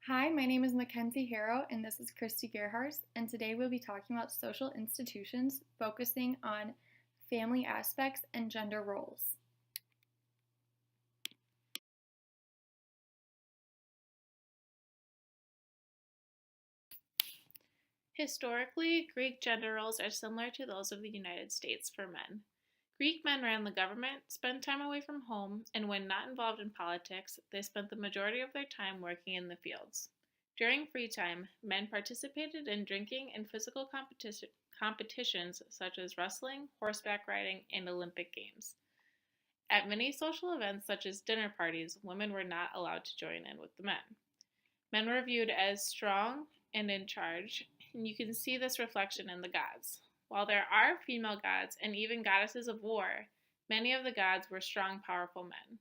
Hi, my name is Mackenzie Harrow, and this is Christy Gerhardt, and today we'll be talking about social institutions focusing on family aspects and gender roles. Historically, Greek gender roles are similar to those of the United States for men. Greek men ran the government, spent time away from home, and when not involved in politics, they spent the majority of their time working in the fields. During free time, men participated in drinking and physical competitions such as wrestling, horseback riding, and Olympic Games. At many social events, such as dinner parties, women were not allowed to join in with the men. Men were viewed as strong and in charge, and you can see this reflection in the gods. While there are female gods and even goddesses of war, many of the gods were strong, powerful men.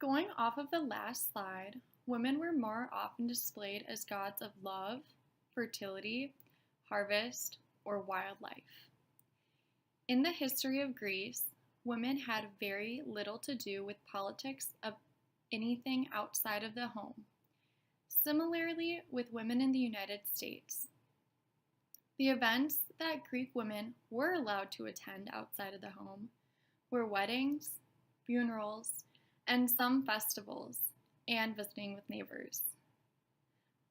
Going off of the last slide, women were more often displayed as gods of love, fertility, harvest, or wildlife. In the history of Greece, women had very little to do with politics of anything outside of the home. Similarly, with women in the United States, the events that Greek women were allowed to attend outside of the home were weddings, funerals, and some festivals, and visiting with neighbors.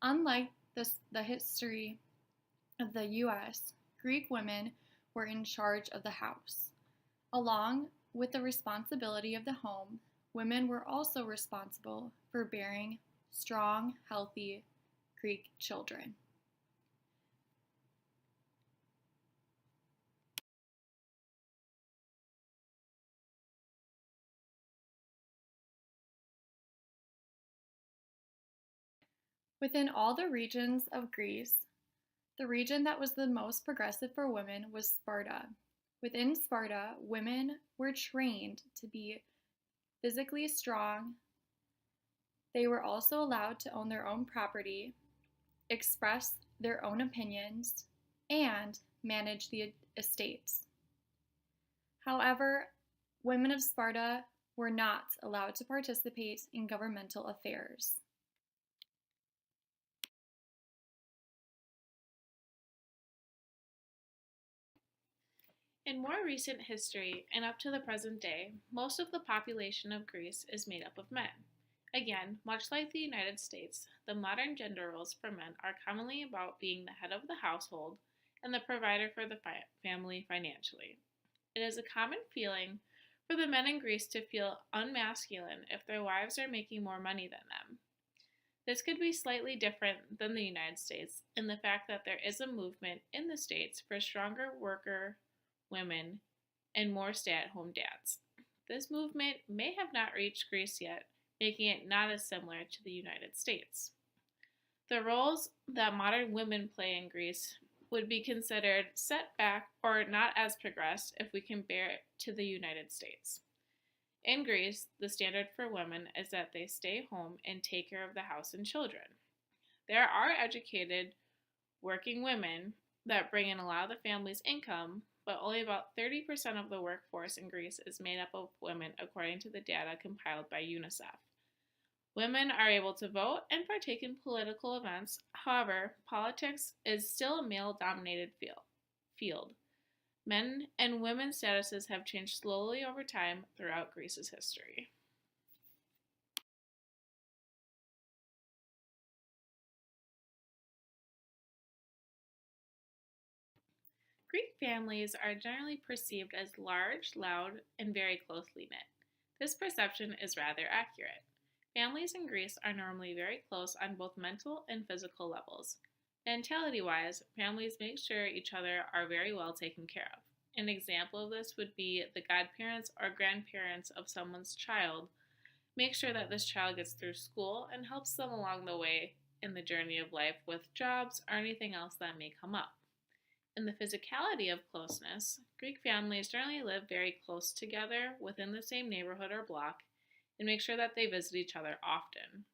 Unlike the history of the US, Greek women were in charge of the house. Along with the responsibility of the home, women were also responsible for bearing strong, healthy Greek children. Within all the regions of Greece, the region that was the most progressive for women was Sparta. Within Sparta, women were trained to be physically strong. They were also allowed to own their own property, express their own opinions, and manage the estates. However, women of Sparta were not allowed to participate in governmental affairs. In more recent history and up to the present day, most of the population of Greece is made up of men. Again, much like the United States, the modern gender roles for men are commonly about being the head of the household and the provider for the family financially. It is a common feeling for the men in Greece to feel unmasculine if their wives are making more money than them. This could be slightly different than the United States in the fact that there is a movement in the States for stronger worker women and more stay at home dads. This movement may have not reached Greece yet, making it not as similar to the United States. The roles that modern women play in Greece would be considered set back or not as progressed if we compare it to the United States. In Greece, the standard for women is that they stay home and take care of the house and children. There are educated working women that bring in a lot of the family's income, but only about 30% of the workforce in Greece is made up of women, according to the data compiled by UNICEF. Women are able to vote and partake in political events. However, politics is still a male dominated field. Men and women's statuses have changed slowly over time throughout Greece's history. Greek families are generally perceived as large, loud, and very closely knit. This perception is rather accurate. Families in Greece are normally very close on both mental and physical levels. Mentality wise, families make sure each other are very well taken care of. An example of this would be the godparents or grandparents of someone's child make sure that this child gets through school and helps them along the way in the journey of life with jobs or anything else that may come up. In the physicality of closeness, Greek families generally live very close together within the same neighborhood or block and make sure that they visit each other often.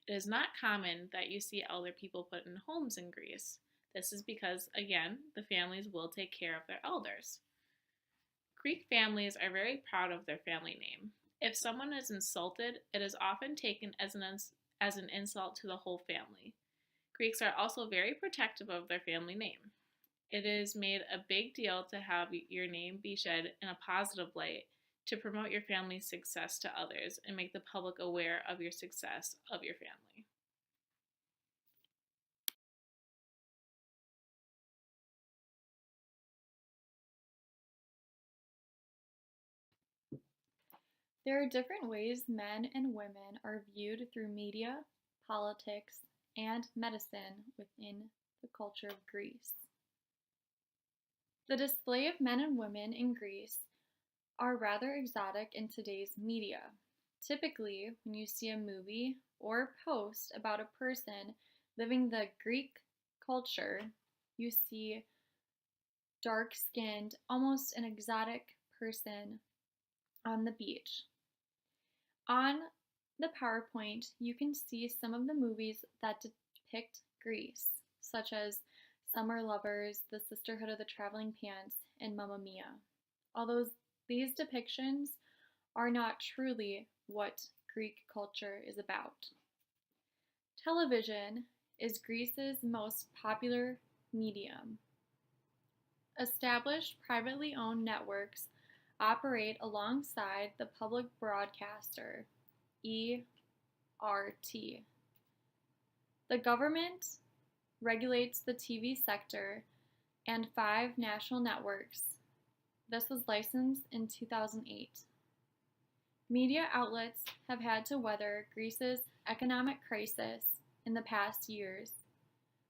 It is not common that you see elder people put in homes in Greece. This is because, again, the families will take care of their elders. Greek families are very proud of their family name. If someone is insulted, it is often taken as an insult to the whole family. Greeks are also very protective of their family name. It is made a big deal to have your name be shed in a positive light to promote your family's success to others and make the public aware of your success of your family. There are different ways men and women are viewed through media, politics, and medicine within the culture of Greece. The display of men and women in Greece are rather exotic in today's media. Typically, when you see a movie or post about a person living the Greek culture, you see dark skinned, almost an exotic person on the beach. On the PowerPoint, you can see some of the movies that depict Greece, such as Summer Lovers, The Sisterhood of the Traveling Pants, and Mamma Mia. Although these depictions are not truly what Greek culture is about. Television is Greece's most popular medium. Established privately owned networks operate alongside the public broadcaster, ERT. The government regulates the TV sector and 5 national networks. This was licensed in 2008. Media outlets have had to weather Greece's economic crisis in the past years.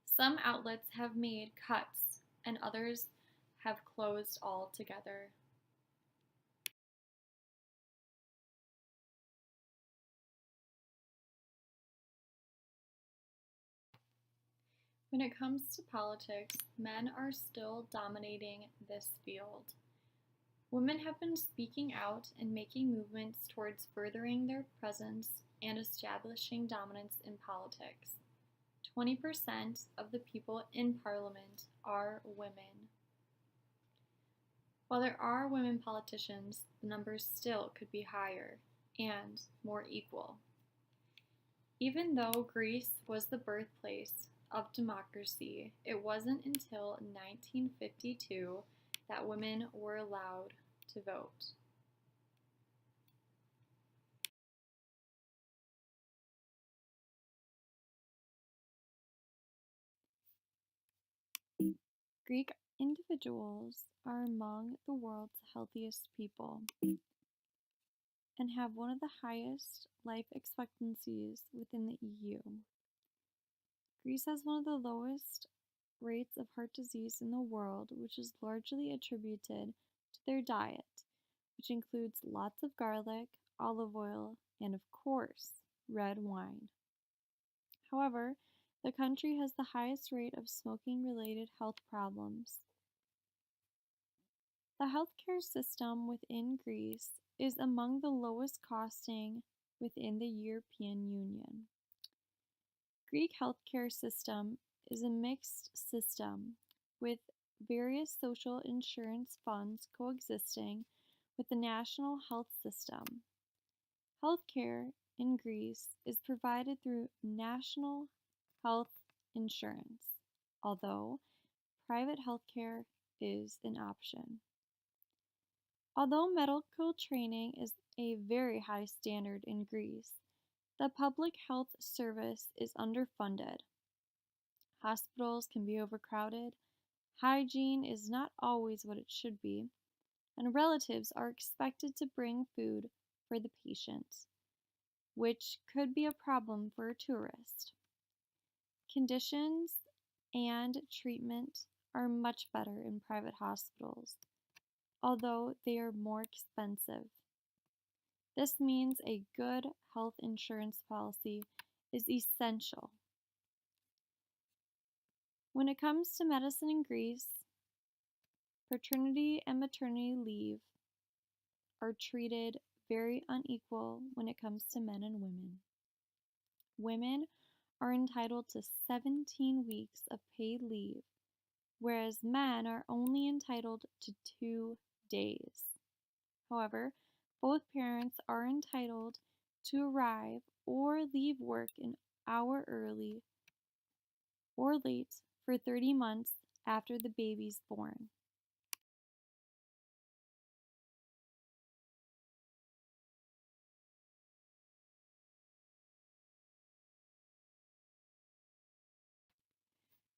Some outlets have made cuts and others have closed altogether. When it comes to politics, men are still dominating this field. Women have been speaking out and making movements towards furthering their presence and establishing dominance in politics. 20% of the people in parliament are women. While there are women politicians, the numbers still could be higher and more equal. Even though Greece was the birthplace of democracy, it wasn't until 1952 that women were allowed to vote. Greek individuals are among the world's healthiest people and have one of the highest life expectancies within the EU. Greece has one of the lowest rates of heart disease in the world, which is largely attributed to their diet, which includes lots of garlic, olive oil, and of course, red wine. However, the country has the highest rate of smoking related health problems. The healthcare system within Greece is among the lowest costing within the European Union. Greek healthcare system is a mixed system with various social insurance funds coexisting with the national health system. Healthcare in Greece is provided through national health insurance, although private healthcare is an option. Although medical training is a very high standard in Greece, the public health service is underfunded. Hospitals can be overcrowded, hygiene is not always what it should be, and relatives are expected to bring food for the patient, which could be a problem for a tourist. Conditions and treatment are much better in private hospitals, although they are more expensive. This means a good health insurance policy is essential. When it comes to medicine in Greece, paternity and maternity leave are treated very unequal when it comes to men and women. Women are entitled to 17 weeks of paid leave, whereas men are only entitled to 2 days. However, both parents are entitled to arrive or leave work an hour early or late for 30 months after the baby's born.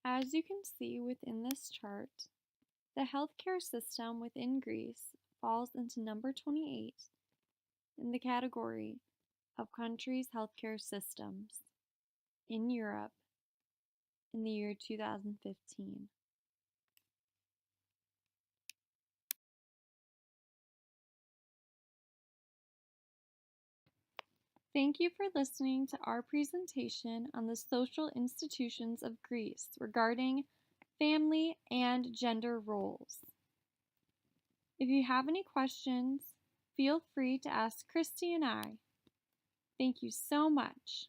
As you can see within this chart, the healthcare system within Greece falls into number 28 in the category of countries' healthcare systems in Europe in the year 2015. Thank you for listening to our presentation on the social institutions of Greece regarding family and gender roles. If you have any questions, feel free to ask Christy and I. Thank you so much.